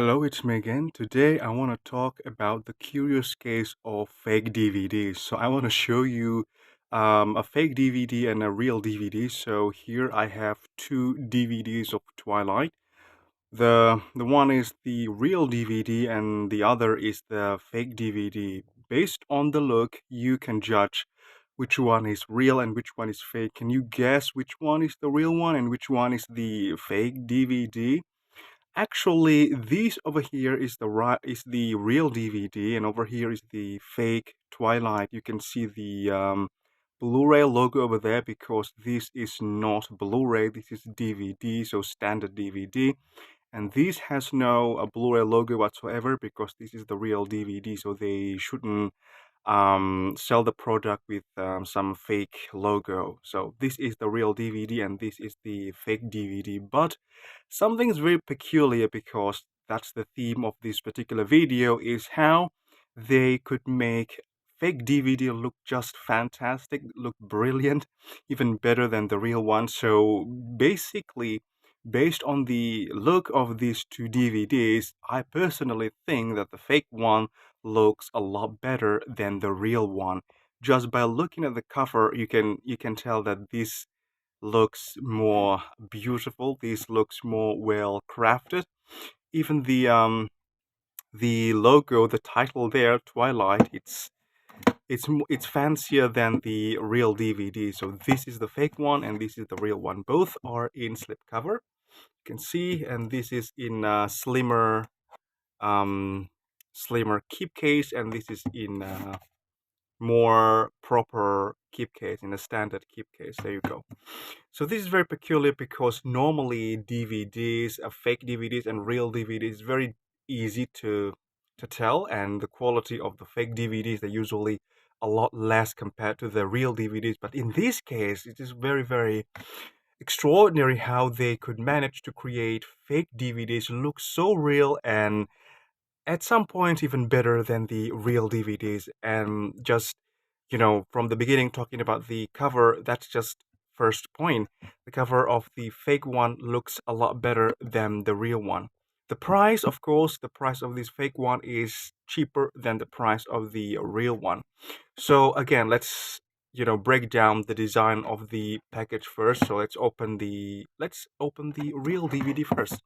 Hello, it's me again. Today I want to talk about the curious case of fake DVDs. So I want to show you a fake DVD and a real DVD. So here I have two DVDs of Twilight. The one is the real DVD and the other is the fake DVD. Based on the look, you can judge which one is real and which one is fake. Can you guess which one is the real one and which one is the fake DVD? Actually, this over here is the real DVD, and over here is the fake Twilight. You can see the Blu-ray logo over there because this is not Blu-ray. This is DVD, so standard DVD, and this has no Blu-ray logo whatsoever because this is the real DVD. So they shouldn't sell the product with some fake logo. So this is the real DVD and this is the fake DVD. But something is very peculiar because that's the theme of this particular video is how they could make fake DVD look just fantastic, look brilliant, even better than the real one. So basically, based on the look of these two DVDs, I personally think that the fake one looks a lot better than the real one. Just by looking at the cover, you can tell that this looks more beautiful. This looks more well crafted. Even the logo, the title there, Twilight, it's fancier than the real DVD. So this is the fake one and this is the real one. Both are in slipcover. You can see, and this is in um slimmer keep case, and this is in more proper keep case, in a standard keep case. There you go. So this is very peculiar because normally DVDs, fake DVDs and real DVDs is very easy to tell, and the quality of the fake DVDs are usually a lot less compared to the real DVDs. But in this case, it is very, very extraordinary how they could manage to create fake DVDs look so real and at some point even better than the real DVDs. And just, from the beginning talking about the cover, that's just first point. The cover of the fake one looks a lot better than the real one. The price, of course, the price of this fake one is cheaper than the price of the real one. So again, let's break down the design of the package first. So let's open the real DVD first.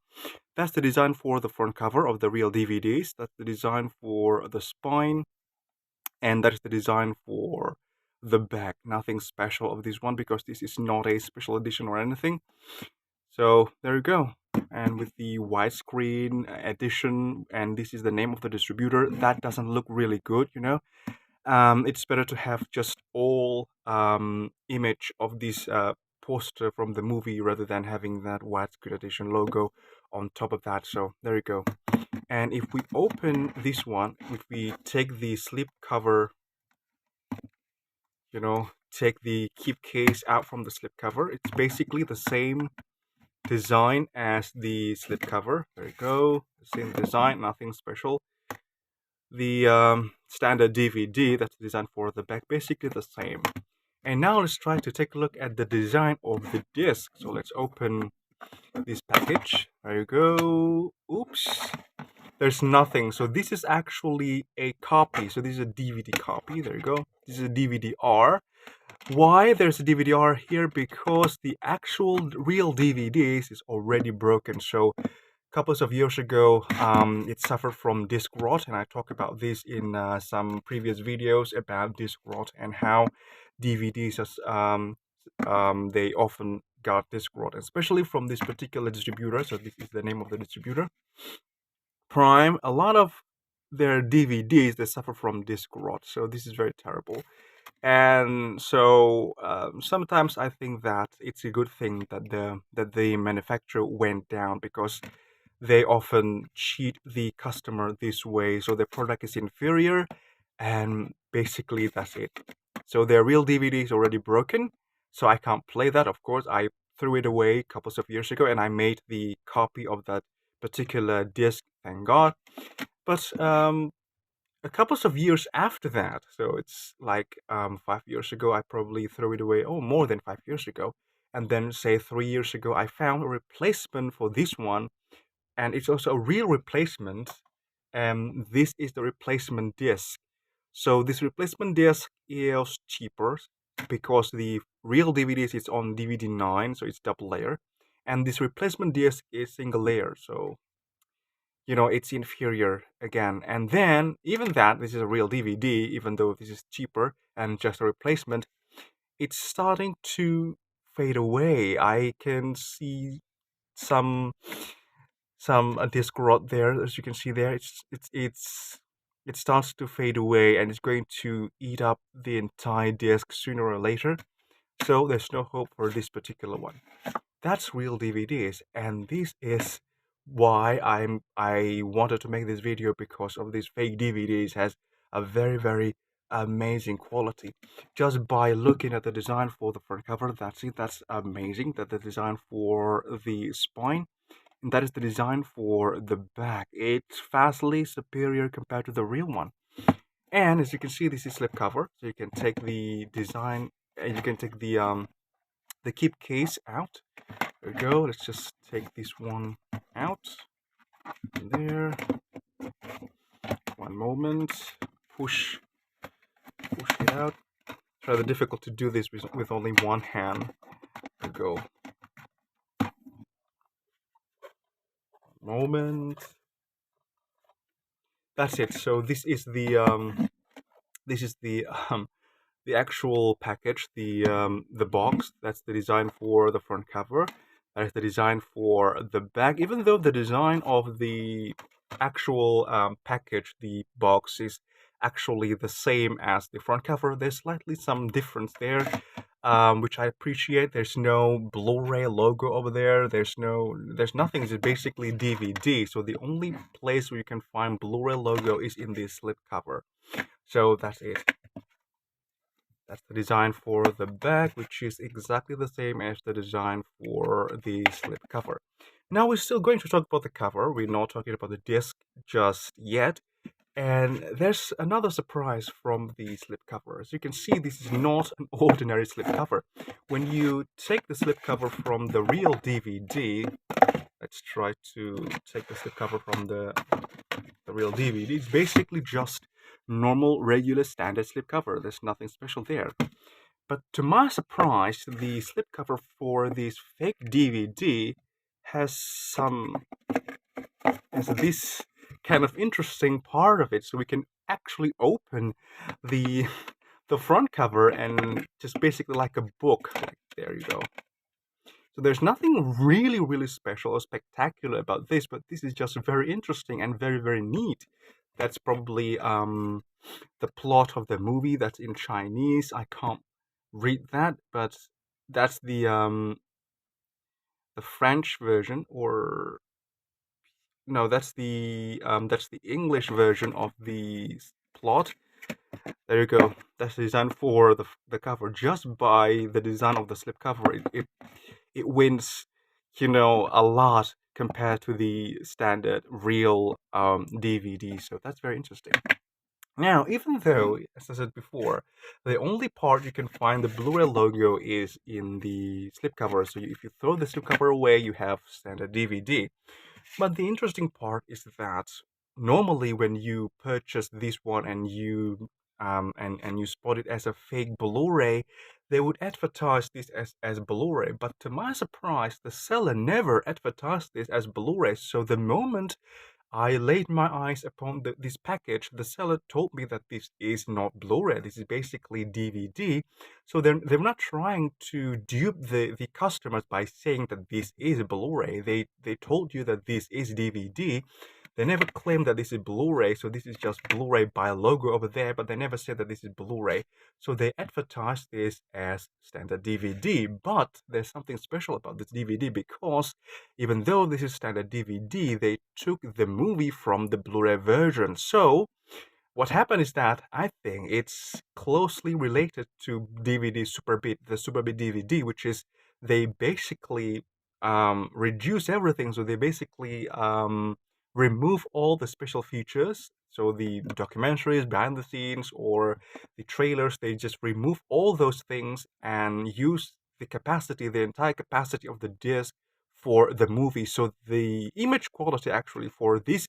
That's the design for the front cover of the real DVDs. That's the design for the spine, and that is the design for the back. Nothing special of this one because this is not a special edition or anything. So there you go. And with the widescreen edition, and this is the name of the distributor, that doesn't look really good. It's better to have just all image of this poster from the movie rather than having that widescreen edition logo on top of that. So there you go. And if we open this one, if we take the slip cover, take the keep case out from the slip cover, it's basically the same design as the slip cover. There you go. The same design, nothing special. The standard DVD, that's the design for the back, basically the same. And now let's try to take a look at the design of the disc. So let's open this package. There you go. Oops. There's nothing. So this is actually a copy. So this is a DVD copy. There you go. This is a DVD-R. Why there's a DVD-R here? Because the actual real DVDs is already broken. So couples of years ago, it suffered from disc rot, and I talk about this in some previous videos about disc rot and how DVDs they often got disc rot, especially from this particular distributor. So this is the name of the distributor, Prime. A lot of their DVDs they suffer from disc rot, so this is very terrible. And so sometimes I think that it's a good thing that the manufacturer went down because they often cheat the customer this way, so their product is inferior, and basically that's it. So their real DVD is already broken, so I can't play that. Of course, I threw it away a couple of years ago, and I made the copy of that particular disc, thank God. But a couple of years after that, so it's like 5 years ago, I probably threw it away. Oh, more than 5 years ago, and then say 3 years ago, I found a replacement for this one and it's also a real replacement. And this is the replacement disc. So this replacement disc is cheaper because the real DVDs is on DVD 9, so it's double layer, and this replacement disc is single layer. So it's inferior again. And then even that this is a real DVD, even though this is cheaper and just a replacement, it's starting to fade away. I can see some disc rot there, as you can see there. It starts to fade away, and it's going to eat up the entire disc sooner or later. So there's no hope for this particular one. That's real DVDs, and this is why I wanted to make this video, because of these fake DVDs has a very, very amazing quality. Just by looking at the design for the front cover, that's it. That's amazing. That the design for the spine, and that is the design for the back. It's vastly superior compared to the real one. And as you can see, this is slipcover, so you can take the design and you can take the keep case out. There we go. Let's just take this one out. There. One moment. Push it out. It's rather difficult to do this with only one hand. There we go. Moment. That's it. So this is the actual package, the box. That's the design for the front cover. That is the design for the back. Even though the design of the actual package, the box, is actually the same as the front cover, there's slightly some difference there, which I appreciate. There's no Blu-ray logo over there. There's nothing. It's basically DVD. So the only place where you can find Blu-ray logo is in the slip cover. So that's it. That's the design for the back, which is exactly the same as the design for the slip cover. Now we're still going to talk about the cover. We're not talking about the disc just yet. And there's another surprise from the slip cover. As you can see, this is not an ordinary slip cover. When you take the slip cover from the real DVD, let's try to take the slip cover from the real DVD. It's basically just normal, regular, standard slipcover. There's nothing special there. But to my surprise, the slipcover for this fake DVD has this kind of interesting part of it, so we can actually open the front cover and just basically like a book. Like, there you go. So there's nothing really, really special or spectacular about this, but this is just very interesting and very, very neat. That's probably the plot of the movie. That's in Chinese. I can't read that, but that's the French version, or no, that's the English version of the plot. There you go. That's the design for the cover. Just by the design of the slipcover, it wins, a lot compared to the standard real DVD. So that's very interesting. Now, even though, as I said before, the only part you can find the Blu-ray logo is in the slipcover. So if you throw the slipcover away, you have standard DVD. But the interesting part is that normally when you purchase this one and you you spot it as a fake Blu-ray, they would advertise this as Blu-ray. But to my surprise, the seller never advertised this as Blu-ray. So the moment I laid my eyes upon this package, the seller told me that this is not Blu-ray. This is basically DVD. So they're not trying to dupe the customers by saying that this is Blu-ray. They told you that this is DVD. They never claimed that this is Blu-ray, so this is just Blu-ray by a logo over there, but they never said that this is Blu-ray. So they advertised this as standard DVD, but there's something special about this DVD, because even though this is standard DVD, they took the movie from the Blu-ray version. So what happened is that I think it's closely related to DVD Superbit, the Superbit DVD, which is they basically reduce everything. So they basically remove all the special features. So the documentaries, behind the scenes, or the trailers, they just remove all those things and use the capacity, the entire capacity of the disc for the movie. So the image quality actually for this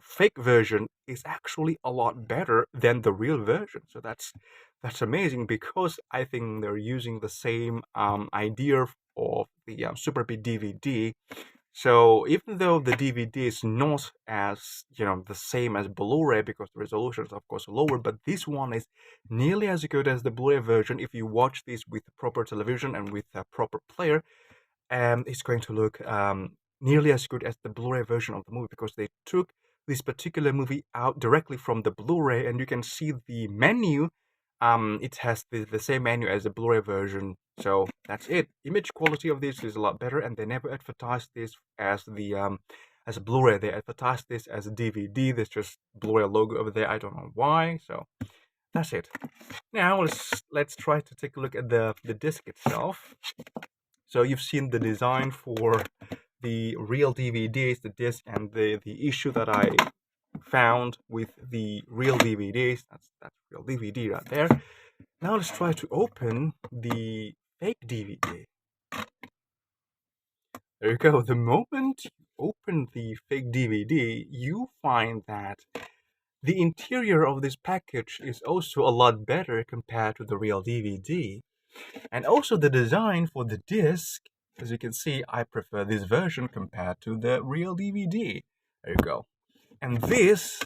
fake version is actually a lot better than the real version. So that's amazing, because I think they're using the same idea of the Super B DVD. So even though the DVD is not as, the same as Blu-ray, because the resolution is of course lower, but this one is nearly as good as the Blu-ray version. If you watch this with proper television and with a proper player, it's going to look nearly as good as the Blu-ray version of the movie, because they took this particular movie out directly from the Blu-ray, and you can see the menu. It has the same menu as the Blu-ray version, so that's it. Image quality of this is a lot better, and they never advertised this as a Blu-ray. They advertised this as a DVD. There's just Blu-ray logo over there. I don't know why. So that's it. Now let's try to take a look at the disc itself. So you've seen the design for the real DVDs, the disc, and the issue that I found with the real DVDs. That's real DVD right there. Now let's try to open the fake DVD. There you go. The moment you open the fake DVD, you find that the interior of this package is also a lot better compared to the real DVD. And also the design for the disc, as you can see, I prefer this version compared to the real DVD. There you go. And this,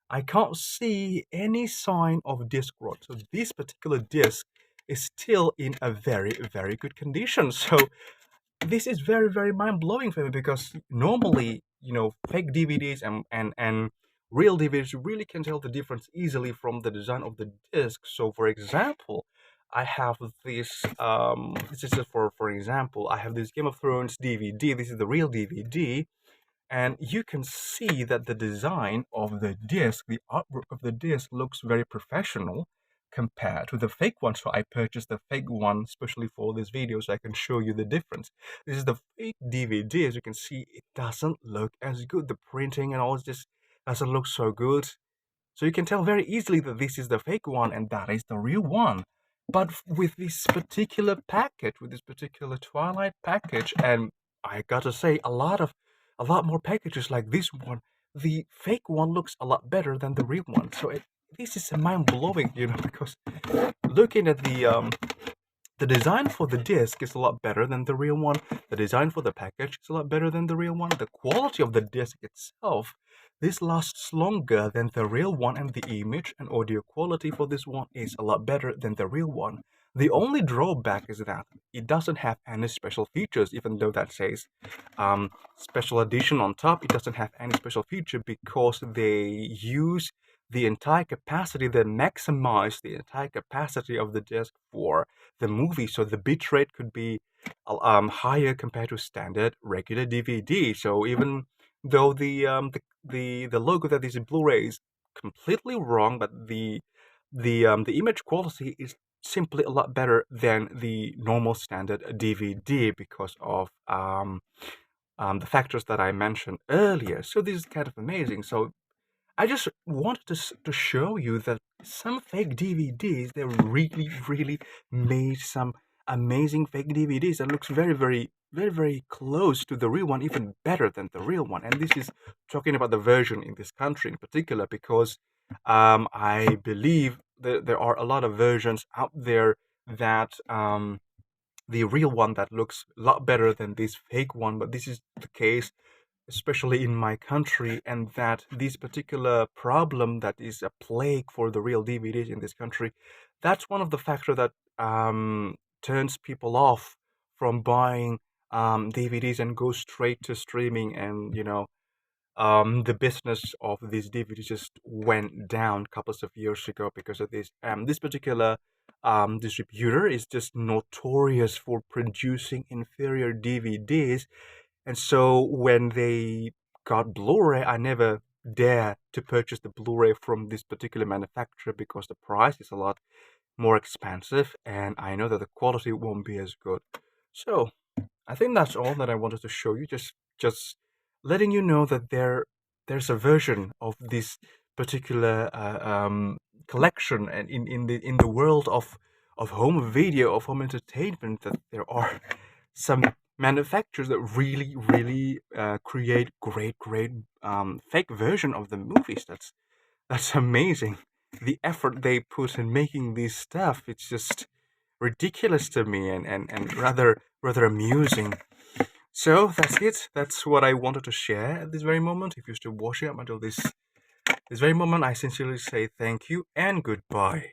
I can't see any sign of disc rot. So this particular disc is still in a very, very good condition. So this is very, very mind-blowing for me, because normally, fake DVDs and real DVDs, you really can tell the difference easily from the design of the disc. So for example, I have this is for example, I have this Game of Thrones DVD. This is the real DVD. And you can see that the design of the disc, the artwork of the disc, looks very professional compared to the fake one. So I purchased the fake one especially for this video, so I can show you the difference. This is the fake DVD. As you can see, it doesn't look as good. The printing and all just doesn't look so good. So you can tell very easily that this is the fake one and that is the real one. But with this particular package, with this particular Twilight package, and I gotta say, a lot more packages like this one, the fake one looks a lot better than the real one. So this is mind-blowing, because looking at the design for the disc is a lot better than the real one. The design for the package is a lot better than the real one. The quality of the disc itself, this lasts longer than the real one, and the image and audio quality for this one is a lot better than the real one. The only drawback is that it doesn't have any special features, even though that says special edition on top. It doesn't have any special feature because they use the entire capacity, they maximize the entire capacity of the disc for the movie. So the bitrate could be higher compared to standard regular DVD. So even though the logo that is in Blu-ray is completely wrong, but the image quality is simply a lot better than the normal standard DVD because of the factors that I mentioned earlier. So this is kind of amazing. So I just wanted to show you that some fake DVDs, they really, really made some amazing fake DVDs that looks very, very, very, very close to the real one, even better than the real one. And this is talking about the version in this country in particular, because I believe that there are a lot of versions out there that the real one that looks a lot better than this fake one, but this is the case especially in my country, and that this particular problem that is a plague for the real DVDs in this country, that's one of the factors that turns people off from buying DVDs and go straight to streaming. And the business of these DVDs just went down couples of years ago because of this. This particular distributor is just notorious for producing inferior DVDs, and so when they got Blu-ray, I never dare to purchase the Blu-ray from this particular manufacturer because the price is a lot more expensive, and I know that the quality won't be as good. So I think that's all that I wanted to show you. Just letting you know that there's a version of this particular collection, and in the world of home video, of home entertainment, that there are some manufacturers that really create great fake version of the movies. That's amazing. The effort they put in making this stuff, it's just ridiculous to me, and rather amusing. So that's it. That's what I wanted to share at this very moment. If you're still watching up until this very moment, I sincerely say thank you and goodbye.